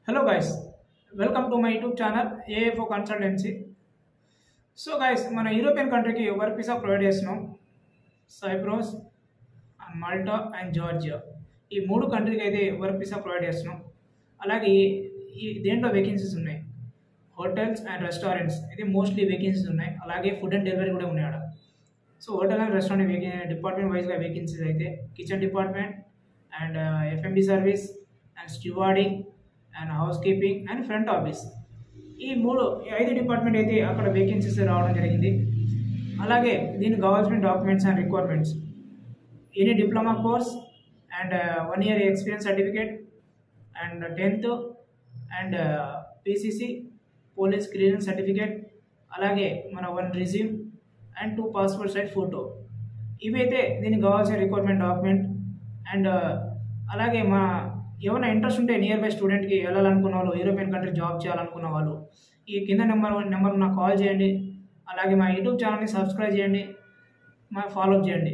Hello guys, welcome to my YouTube channel AFO Consultancy. So guys, మన European కంట్రీకి work visa provide చేస్తున్నాం. Cyprus and Malta and Georgia ఈ మూడు కంట్రీకి అయితే వర్క్ వీసా ప్రొవైడ్ చేస్తున్నాం. అలాగే దేంట్లో వేకెన్సీస్ ఉన్నాయి, హోటల్స్ అండ్ రెస్టారెంట్స్ ఇది మోస్ట్లీ వేకెన్సీస్ ఉన్నాయి. అలాగే ఫుడ్ అండ్ డెలివరీ కూడా ఉన్నాయి ఆడ. So hotel and restaurant department వైజ్గా వేకెన్సీస్ అయితే kitchen department and F and B service and stewarding and housekeeping and front office ఈ ఐదు డిపార్ట్మెంట్ అయితే అక్కడ వేకెన్సీస్ రావడం జరిగింది. అలాగే దీనికి కావాల్సిన documents and requirements any diploma course and 1 year experience certificate and 10th and PCC police clearance certificate, అలాగే మన 1 resume and 2 passport size photo ఇవైతే దీనికి కావాల్సిన రిక్వైర్మెంట్ డాక్యుమెంట్. అండ్ అలాగే ఏమైనా ఇంట్రెస్ట్ ఉంటే నియర్ బై స్టూడెంట్కి వెళ్ళాలనుకున్న వాళ్ళు, యూరోపియన్ కంట్రీ జాబ్ చేయాలనుకున్న వాళ్ళు ఈ కింద నెంబర్ నాకు కాల్ చేయండి. అలాగే మా యూట్యూబ్ ఛానల్ని సబ్స్క్రైబ్ చేయండి, ఫాలో అప్ చేయండి.